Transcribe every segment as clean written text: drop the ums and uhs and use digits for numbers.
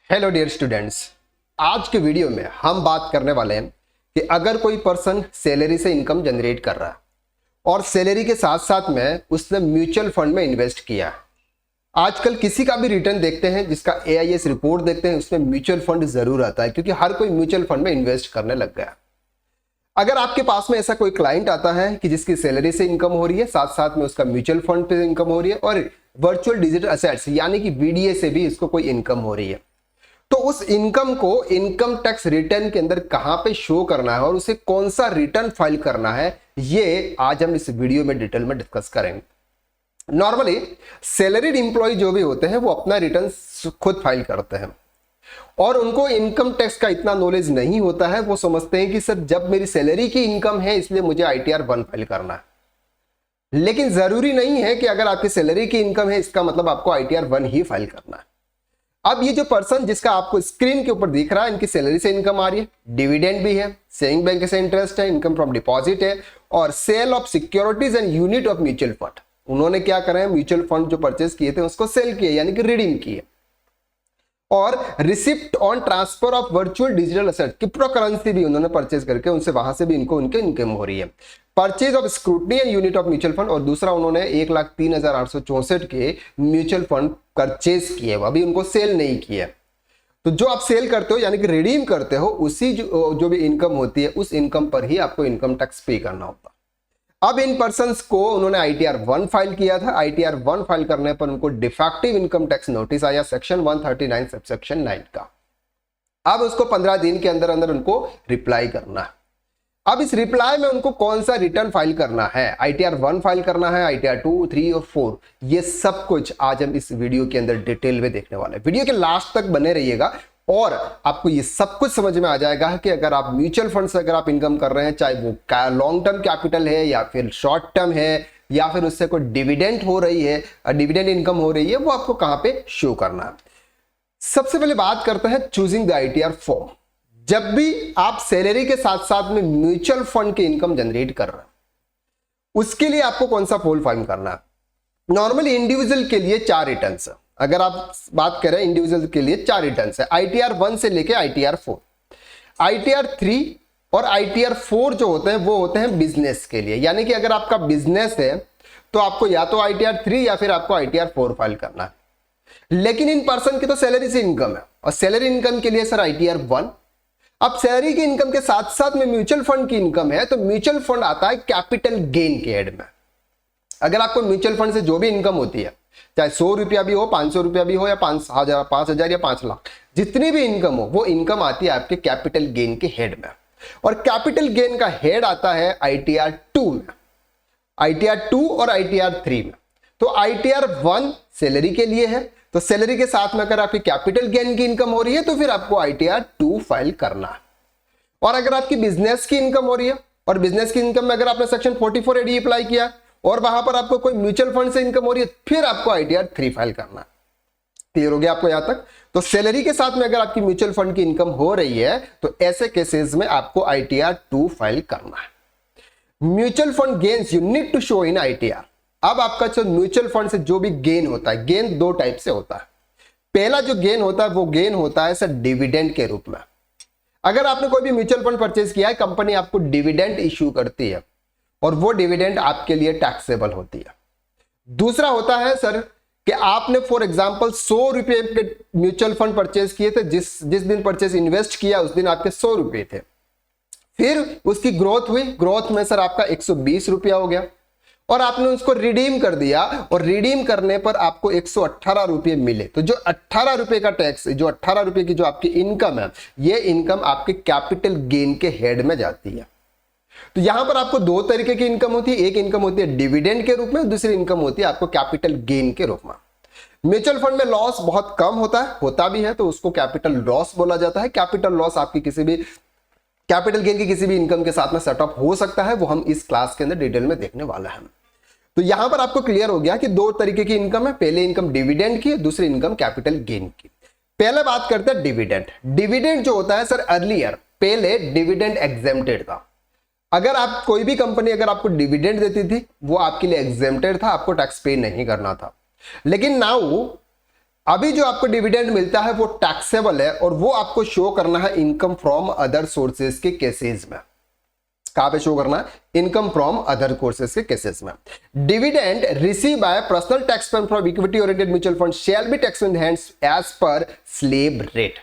Hello dear students, आज के video में हम बात करने वाले हैं कि अगर कोई पर्सन सैलरी से इनकम जनरेट कर रहा है और सैलरी के साथ साथ में उसने म्यूचुअल फंड में इन्वेस्ट किया है। आजकल किसी का भी रिटर्न देखते हैं, जिसका AIS रिपोर्ट देखते हैं, उसमें म्यूचुअल फंड जरूर आता है क्योंकि हर कोई म्यूचुअल फंड में इन्वेस्ट करने लग गया। अगर आपके पास में ऐसा कोई क्लाइंट आता है कि जिसकी सैलरी से इनकम हो रही है, साथ साथ में उसका म्यूचुअल फंड पे इनकम हो रही है और वर्चुअल डिजिटल असेट्स यानी कि VDA से भी इसको कोई इनकम हो रही है, तो उस इनकम को इनकम टैक्स रिटर्न के अंदर कहां पे शो करना है और उसे कौन सा रिटर्न फाइल करना है, ये आज हम इस वीडियो में डिटेल में डिस्कस करेंगे। नॉर्मली सैलरीड एम्प्लॉय जो भी होते हैं वो अपना रिटर्न खुद फाइल करते हैं और उनको इनकम टैक्स का इतना नॉलेज नहीं होता है। वो समझते हैं कि सर जब मेरी सैलरी की इनकम है इसलिए मुझे ITR 1 फाइल करना है, लेकिन जरूरी नहीं है कि अगर आपकी सैलरी की इनकम है इसका मतलब आपको ITR 1 ही फाइल करना है। अब ये जो पर्सन जिसका आपको स्क्रीन के ऊपर दिख रहा है, इनकी सैलरी से इनकम आ रही है, डिविडेंड भी है, सेविंग बैंक से इंटरेस्ट है, इनकम फ्रॉम डिपॉजिट है और sale of securities and unit of mutual fund. उन्होंने क्या करा है, म्यूचुअल फंड जो परचेस किए थे उसको सेल किए यानी कि रिडीम किए। और receipt on transfer of virtual digital asset, crypto currency भी उन्होंने परचेज करके उनसे वहां से भी इनको इनकम हो रही है। Purchase of scrutiny and unit of mutual fund, और दूसरा उन्होंने 1,03,864 के म्यूचुअल फंड परचेज किए, अभी उनको सेल नहीं किए। तो जो आप सेल करते हो यानी कि रिडीम करते हो, उसी जो भी इनकम होती है उस इनकम पर ही आपको इनकम टैक्स पे करना होता है। अब इन पर्संस को उन्होंने ITR 1 फाइल किया था। ITR 1 फाइल करने पर उनको डिफेक्टिव इनकम टैक्स नोटिस आया सेक्शन 139 सबसेक्शन 9 का। अब उसको 15 दिन के अंदर अंदर उनको रिप्लाई करना है। अब इस रिप्लाई में उनको कौन सा रिटर्न फाइल करना है, ITR 1 फाइल करना है, ITR 2, 3 और 4, ये सब कुछ आज हम इस वीडियो के अंदर डिटेल में देखने वाले हैं। वीडियो के लास्ट तक बने रहिएगा और आपको ये सब कुछ समझ में आ जाएगा कि अगर आप म्यूचुअल फंड से अगर आप इनकम कर रहे हैं, चाहे वो लॉन्ग टर्म कैपिटल है या फिर शॉर्ट टर्म है या फिर उससे कोई डिविडेंड हो रही है, डिविडेंड इनकम हो रही है, वो आपको कहां पे शो करना है। सबसे पहले बात करते हैं चूजिंग द ITR फॉर्म। जब भी आप सैलरी के साथ साथ में म्यूचुअल फंड की इनकम जनरेट कर रहे हैं, उसके लिए आपको कौन सा फॉर्म फाइल करना है। नॉर्मली इंडिविजुअल के लिए 4 रिटर्न्स है। अगर आप बात करें इंडिविजुअल के लिए 4 रिटर्न्स है, ITR 1 से लेके ITR 4। ITR 3 और ITR 4 जो होते हैं वो होते हैं बिजनेस के लिए, यानी कि अगर आपका बिजनेस है तो आपको या तो ITR 3 या फिर आपको ITR 4 फाइल करना है। लेकिन इन पर्सन की तो सैलरी से इनकम है और सैलरी इनकम के लिए सर ITR 1। अब सैलरी की इनकम के साथ साथ में म्यूचुअल फंड की इनकम है तो म्यूचुअल फंड आता है कैपिटल गेन के हेड में। अगर आपको म्यूचुअल फंड से जो भी इनकम होती है, चाहे 100 रुपया भी हो, 500 रुपया भी हो या 5,000 या 5 लाख, जितनी भी इनकम हो वो इनकम आती है आपके कैपिटल गेन के हेड में। और कैपिटल गेन का हेड आता है ITR 2 में, ITR 2 और ITR 3 में। तो ITR 1 सैलरी के लिए है, तो सैलरी के साथ में अगर आपकी कैपिटल गेन की इनकम हो रही है तो फिर आपको ITR 2 फाइल करना है। और अगर आपकी बिजनेस की इनकम हो रही है और बिजनेस की इनकम में अगर आपने सेक्शन 44 AD अप्लाई किया और वहां पर आपको कोई म्यूचुअल फंड से इनकम हो रही है, फिर आपको ITR 3 फाइल करना है। क्लियर हो गया आपको यहां तक। तो सैलरी के साथ में अगर आपकी म्यूचुअल फंड की इनकम हो रही है तो ऐसे केसेस में आपको ITR 2 फाइल करना है। Mutual fund gains you need to show in ITR। अब आपका जो म्यूचुअल फंड से जो भी गेन होता है, गेन 2 टाइप से होता है। पहला जो गेन होता है वो गेन होता है सर डिविडेंड के रूप में। अगर आपने कोई भी म्यूचुअल फंड परचेज किया है, कंपनी आपको डिविडेंड इश्यू करती है और वो डिविडेंड आपके लिए टैक्सेबल होती है। दूसरा होता है सर कि आपने फॉर एग्जांपल 100 रुपए के म्यूचुअल फंड परचेज किए थे, जिस दिन परचेज इन्वेस्ट किया उस दिन आपके 100 रुपए थे, फिर उसकी ग्रोथ हुई, ग्रोथ में सर आपका 120 रुपया हो गया और आपने उसको रिडीम कर दिया और रिडीम करने पर आपको 118 रुपये मिले। तो जो 18 रुपये का टैक्स, जो 18 रुपये की जो आपकी इनकम है, ये इनकम आपके कैपिटल गेन के हेड में जाती है। तो यहां पर आपको 2 तरीके की इनकम होती है, एक इनकम होती है डिविडेंड के रूप में, दूसरी इनकम होती है आपको कैपिटल गेन के रूप में। म्यूचुअल फंड में लॉस बहुत कम होता भी है तो उसको कैपिटल लॉस बोला जाता है। कैपिटल लॉस आपकी किसी भी कैपिटल गेन की किसी भी इनकम के साथ में सेटअप हो सकता है, वो हम इस क्लास के अंदर डिटेल में देखने वाला है। तो यहां पर आपको क्लियर हो गया कि 2 तरीके की इनकम है, पहले इनकम डिविडेंड की, दूसरी इनकम कैपिटल गेन की। पहले बात करते हैं डिविडेंड। डिविडेंड जो होता है सर अर्लियर पहले डिविडेंड एग्जेम्प्टेड था। अगर आप कोई भी कंपनी अगर आपको डिविडेंड देती थी वो आपके लिए एग्जेम्प्टेड था, आपको टैक्स पे नहीं करना था। लेकिन नाउ अभी जो आपको डिविडेंड मिलता है वो टैक्सेबल है और वो आपको शो करना है इनकम फ्रॉम अदर सोर्सेज के केसेस में। कहां पे शो करना है? इनकम फ्रॉम अदर कोर्सेज के केसेस में। Dividend receive by personal tax payer from equity oriented mutual fund shall be tax in hands as per slab rate.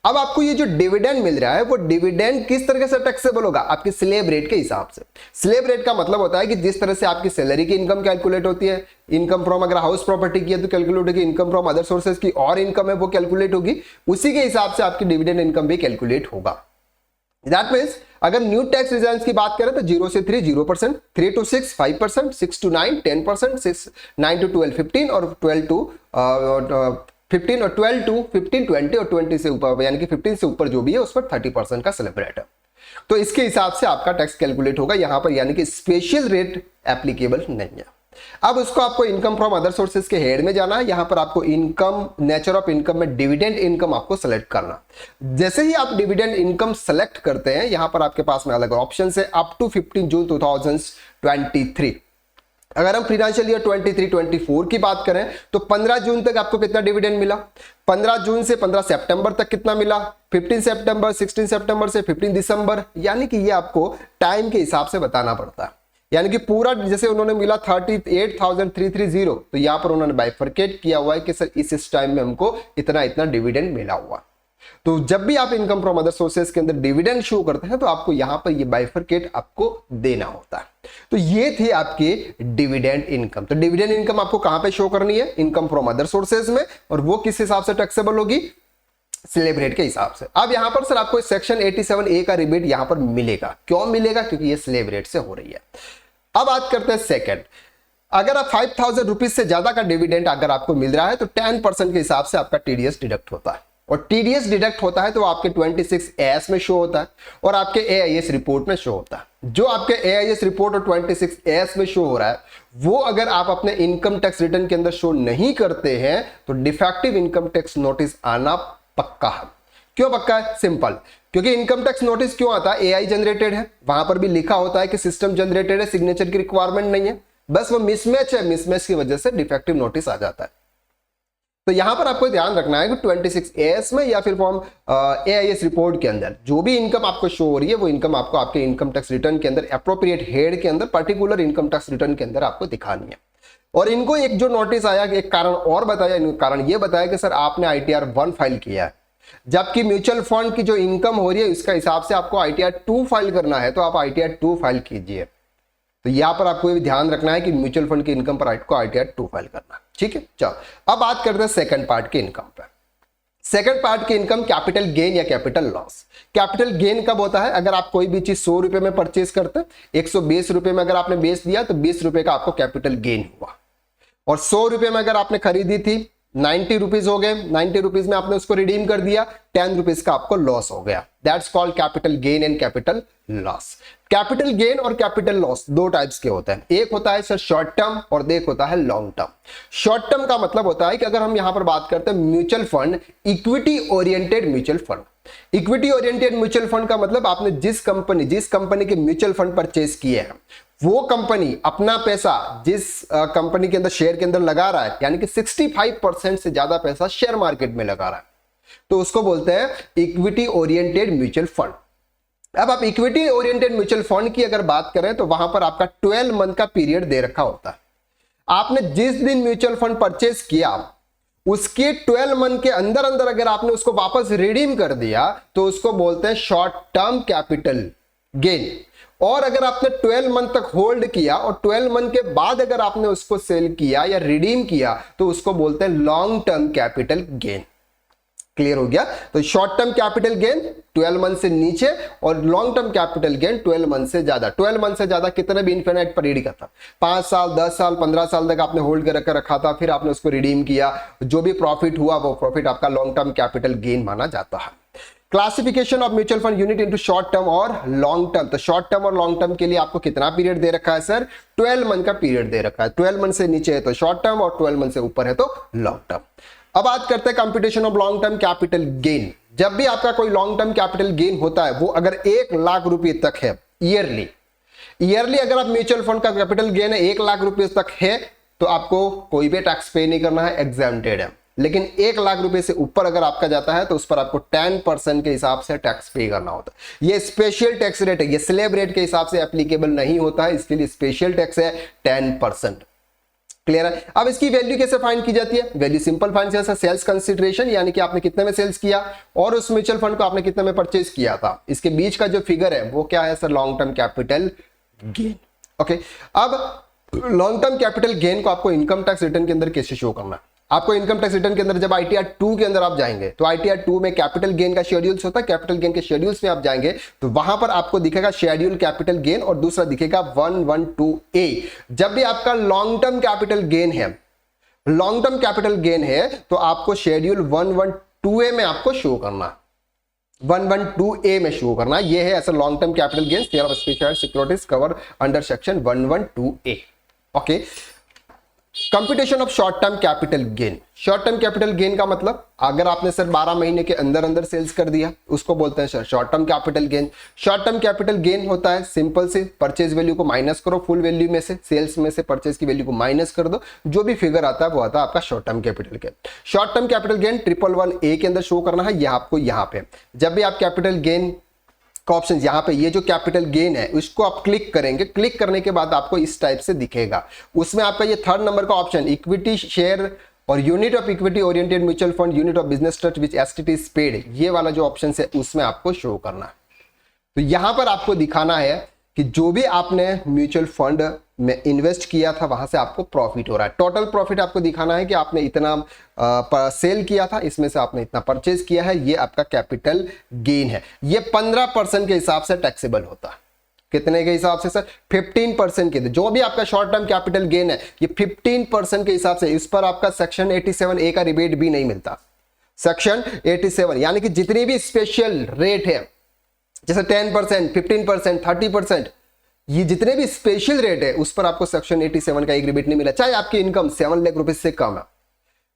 अब आपको ये जो डिविडेंड मिल रहा है वो डिविडेंड किस तरह से टैक्सेबल होगा? आपके स्लेब रेट के हिसाब से। स्लेब रेट का मतलब होता है कि जिस तरह से आपकी सैलरी की इनकम कैलकुलेट होती है, इनकम फ्रॉम अगर हाउस प्रॉपर्टी की है तो कैलकुलेट होगी, इनकम फ्रॉम अदर सोर्सेज की और इनकम है वो कैलकुलेट होगी, उसी के हिसाब से आपकी डिविडेंड इनकम भी कैलकुलेट होगा। दैट मीन्स अगर न्यू टैक्स रिजल्ट्स की बात करें तो 0 से 3 0%, 3 to 6 5%, 6 to 9 10%, 9 to 12 15 और 12 to 15 और 12 to 15 20 और 20 से ऊपर यानी कि 15 से ऊपर जो भी है उस पर 30% का स्लैब रेट है। तो इसके हिसाब से आपका टैक्स कैलकुलेट होगा यहां पर, यानी कि स्पेशल रेट एप्लीकेबल नहीं है। अब उसको आपको इनकम फ्रॉम अदर सोर्सेज के हेड में जाना है। यहां पर आपको इनकम, नेचर ऑफ इनकम में डिविडेंड इनकम आपको सेलेक्ट करना। जैसे ही आप डिविडेंड इनकम सेलेक्ट करते हैं यहां पर आपके पास में अलग ऑप्शन है अप टू 15 जून 2023। अगर हम फाइनेंशियल ईयर 23-24 की बात करें तो 15 जून तक आपको कितना डिविडेंड मिला, 15 जून से 15 सितंबर तक कितना मिला, 15 सितंबर 16 सितंबर से 15 दिसंबर, यानी कि ये आपको टाइम के हिसाब से बताना पड़ता है। यानी कि पूरा जैसे उन्होंने मिला 38,330, तो यहां पर उन्होंने बाइफरकेट किया हुआ है कि सर इस टाइम में हमको इतना इतना डिविडेंड मिला हुआ। तो जब भी आप इनकम फ्रॉम अदर सोर्सेज के अंदर डिविडेंड शो करते हैं तो आपको यहां पर ये बाइफरकेट आपको देना होता है। तो ये थी आपकी डिविडेंड इनकम। तो डिविडेंड इनकम आपको कहां पे शो करनी है? इनकम फ्रॉम अदर सोर्सेज में, और वो किस हिसाब से टैक्सेबल होगी? स्लैब रेट के हिसाब से। अब यहां पर सर आपको सेक्शन 87A का रिबेट यहां पर मिलेगा। क्यों मिलेगा? क्योंकि ये स्लैब रेट से हो रही है। अब बात करते हैं सेकंड, अगर आप 5,000 रुपीज से ज्यादा का डिविडेंड अगर आपको मिल रहा है तो 10% के हिसाब से आपका टीडीएस डिडक्ट होता है, और टीडीएस डिडक्ट होता है तो आपके 26AS में शो होता है और आपके एआईएस रिपोर्ट में शो होता है। जो आपके एआईएस रिपोर्ट और 26AS में शो हो रहा है वो अगर आप अपने इनकम टैक्स रिटर्न के अंदर शो नहीं करते हैं तो डिफेक्टिव इनकम टैक्स नोटिस आना पक्का है। क्यों पक्का है? सिंपल, क्योंकि इनकम टैक्स नोटिस क्यों आता है? एआई जनरेटेड है, वहां पर भी लिखा होता है कि सिस्टम जनरेटेड है, सिग्नेचर की रिक्वायरमेंट नहीं है, बस वो मिसमैच है, मिसमैच की वजह से डिफेक्टिव नोटिस आ जाता है। तो यहां पर आपको ध्यान रखना है कि 26AS में या फिर फॉर्म एआईएस रिपोर्ट के अंदर जो भी इनकम आपको शो हो रही है वो इनकम आपको आपके इनकम टैक्स रिटर्न के अंदर एप्रोप्रिएट हेड के अंदर पर्टिकुलर इनकम टैक्स रिटर्न के अंदर आपको दिखानी है। और इनको एक जो नोटिस आया, एक कारण और बताया, कारण ये बताया कि सर आपने ITR 1 फाइल किया है, जबकि म्यूचुअल फंड की जो इनकम हो रही है उसका हिसाब से आपको ITR 2 फाइल करना है, तो आप ITR 2 फाइल कीजिए। तो यहां पर आपको ये ध्यान रखना है कि म्यूचुअल फंड की इनकम पर आपको ITR 2 फाइल करना है। ठीक है, चलो अब बात करते हैं सेकंड पार्ट के इनकम पर। सेकंड पार्ट की इनकम कैपिटल गेन या कैपिटल लॉस। कैपिटल गेन कब होता है? अगर आप कोई भी चीज 100 रुपए में परचेज करते हैं, 120 रुपए में अगर आपने बेच दिया तो 20 रुपए का आपको कैपिटल गेन हुआ, और 100 रुपए में अगर आपने खरीदी थी 90 रुपीज हो गए, 90 रुपीज में आपने उसको रिडीम कर दिया, 10 रुपीज का आपको लॉस हो गया। That's called capital gain and capital loss. Capital gain और कैपिटल लॉस दो टाइप्स के होते हैं, एक होता है सर शॉर्ट टर्म और एक होता है लॉन्ग टर्म। शॉर्ट टर्म का मतलब होता है कि अगर हम यहां पर बात करते हैं mutual fund, equity oriented mutual fund. Equity oriented mutual fund का मतलब आपने जिस कंपनी के म्यूचुअल फंड परचेज किए हैं वो कंपनी अपना पैसा जिस कंपनी के अंदर शेयर के अंदर लगा रहा है, यानी कि 65% से ज्यादा पैसा शेयर मार्केट में लगा रहा है, तो उसको बोलते हैं इक्विटी ओरिएंटेड म्यूचुअल फंड। अब आप इक्विटी ओरिएंटेड म्यूचुअल फंड की अगर बात करें तो वहां पर आपका 12 मंथ का पीरियड दे रखा होता है। आपने जिस दिन म्यूचुअल फंड परचेज किया उसके 12 मंथ के अंदर अंदर अगर आपने उसको वापस रिडीम कर दिया तो उसको बोलते हैं शॉर्ट टर्म कैपिटल गेन। और अगर आपने 12 मंथ तक होल्ड किया और 12 मंथ के बाद अगर आपने उसको सेल किया या रिडीम किया तो उसको बोलते हैं long term capital gain. Clear हो गया? तो short term capital gain 12 month से नीचे और long term capital gain 12 month से ज्यादा। 12 मंथ से ज्यादा कितने भी इन्फिनिट पीरियड का था, 5 साल 10 साल 15 साल तक आपने होल्ड कर रखा था, फिर आपने उसको रिडीम किया, जो भी प्रॉफिट हुआ वो प्रॉफिट आपका लॉन्ग टर्म कैपिटल गेन माना जाता है। Classification of mutual fund unit into short term और लॉन्ग टर्म। तो शॉर्ट टर्म और लॉन्ग टर्म के लिए आपको कितना पीरियड दे रखा है सर? 12 मंथ का पीरियड दे रखा है। 12 मंथ से नीचे है तो शॉर्ट टर्म और 12 मंथ से ऊपर है तो लॉन्ग टर्म। अब बात करते हैं computation of long term capital gain. जब भी आपका कोई लॉन्ग टर्म कैपिटल गेन होता है वो अगर 1 लाख रुपए तक है ईयरली अगर आप म्यूचुअल फंड का कैपिटल गेन है 1 लाख रुपए तक है तो आपको कोई भी टैक्स पे नहीं करना है, एग्जेम्प्टेड है। लेकिन 1 लाख रुपए से ऊपर अगर आपका जाता है तो उस पर आपको 10% के हिसाब से टैक्स पे करना होता है। ये स्पेशल टैक्स रेट है, ये स्लैब रेट के हिसाब से एप्लीकेबल नहीं होता है, इसके लिए स्पेशल टैक्स है 10%। क्लियर है। अब इसकी वैल्यू कैसे फाइंड की जाती है? वैल्यू सिंपल फाइंड किया, सेल्स कंसिडरेशन, यानी कि आपने कितने में सेल्स किया और उस म्यूचुअल फंड को आपने कितने में परचेज किया था, इसके बीच का जो फिगर है वो क्या है sir? Long term capital gain. Okay, अब लॉन्ग टर्म कैपिटल गेन को आपको इनकम टैक्स रिटर्न के अंदर कैसे शो करना है? आपको इनकम टैक्स रिटर्न के अंदर जब ITR 2 के अंदर आप जाएंगे तो ITR 2 में कैपिटल गेन का शेड्यूल्स होता है। कैपिटल गेन के शेड्यूल्स में आप जाएंगे तो वहां पर आपको दिखेगा शेड्यूल कैपिटल गेन और दूसरा दिखेगा 112A। जब भी आपका लॉन्ग टर्म कैपिटल गेन है, लॉन्ग टर्म कैपिटल गेन है तो आपको शेड्यूल 112A में आपको शो करना, 112A में शो करना। ये है ऐसा long term capital gain, share of special securities cover under section 112A। Okay, computation of short term capital gain. Short term capital gain का मतलब अगर आपने सर 12 महीने के अंदर अंदर सेल्स कर दिया उसको बोलते हैं sir short term capital gain. Short term capital gain होता है सिंपल से परचेज वैल्यू को माइनस करो फुल वैल्यू में से, सेल्स में से परचेज की वैल्यू को माइनस कर दो, जो भी फिगर आता है वो आता है आपका short term capital gain. Short term capital gain 111A के अंदर शो करना है, यह आपको यहाँ पे जब भी आप कैपिटल गेन का ऑप्शन यहाँ पे ये जो कैपिटल गेन है उसको आप क्लिक करेंगे, क्लिक करने के बाद आपको इस टाइप से दिखेगा। उसमें आपका ये 3rd नंबर का ऑप्शन इक्विटी शेयर और unit of equity oriented mutual fund unit of business trust which STT is paid, ये वाला जो ऑप्शन है उसमें आपको शो करना है। तो यहां पर आपको दिखाना है कि जो भी आपने म्यूचुअल फंड में इन्वेस्ट किया था वहां से आपको प्रॉफिट हो रहा है। टोटल प्रॉफिट आपको दिखाना है कि आपने इतना सेल किया था, इसमें से आपने इतना परचेज किया है, ये आपका कैपिटल गेन है। ये 15% के हिसाब से टैक्सेबल होता है। कितने के हिसाब से सर? 15% के। जो भी आपका शॉर्ट टर्म कैपिटल गेन है ये 15% के हिसाब से, इस पर आपका सेक्शन 87A का रिबेट भी नहीं मिलता। सेक्शन 87 यानी कि जितनी भी स्पेशल रेट है जैसे 10%, 15%, 30%, ये जितने भी स्पेशल रेट है उस पर आपको सेक्शन 87 का एक रिबेट नहीं मिला, चाहे आपकी इनकम 7 लाख रुपए से कम है।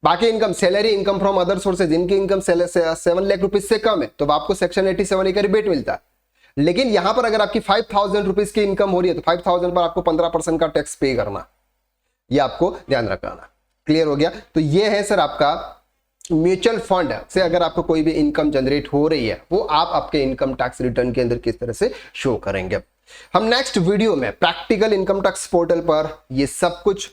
बाकी income salary income from other sources, इनकी इनकम 7 लाख रुपए से कम है तो आपको सेक्शन 87 का रिबेट मिलता है। लेकिन यहां पर अगर आपकी 5,000 रुपीज की इनकम हो रही है तो 5,000 पर आपको 15% का टैक्स पे करना, ये आपको ध्यान रखना। क्लियर हो गया? तो ये है सर आपका म्यूचुअल फंड से अगर आपको कोई भी इनकम जनरेट हो रही है वो आप आपके इनकम टैक्स रिटर्न के अंदर किस तरह से शो करेंगे। हम नेक्स्ट वीडियो में प्रैक्टिकल इनकम टैक्स पोर्टल पर ये सब कुछ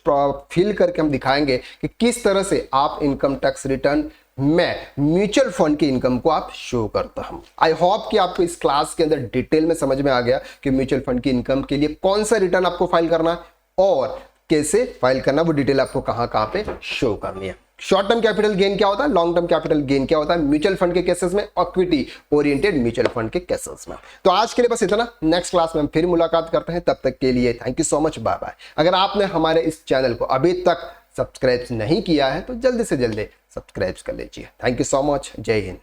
फिल करके हम दिखाएंगे कि किस तरह से आप इनकम टैक्स रिटर्न में म्यूचुअल फंड की इनकम को आप शो करता हूं। आई होप कि आपको इस क्लास के अंदर डिटेल में समझ में आ गया कि म्यूचुअल फंड की इनकम के लिए कौन सा रिटर्न आपको फाइल करना है और कैसे फाइल करना, वो डिटेल आपको कहां पे शो करनी है। शॉर्ट टर्म कैपिटल गेन क्या होता है, लॉन्ग टर्म कैपिटल गेन क्या होता है म्यूचुअल फंड के केसेस में, इक्विटी ओरिएंटेड म्यूचुअल फंड के केसेस में। तो आज के लिए बस इतना, नेक्स्ट क्लास में हम फिर मुलाकात करते हैं। तब तक के लिए thank you so much, bye bye. अगर आपने हमारे इस चैनल को अभी तक सब्सक्राइब नहीं किया है तो जल्दी से जल्दी सब्सक्राइब कर लीजिए। थैंक यू सो मच, जय हिंद।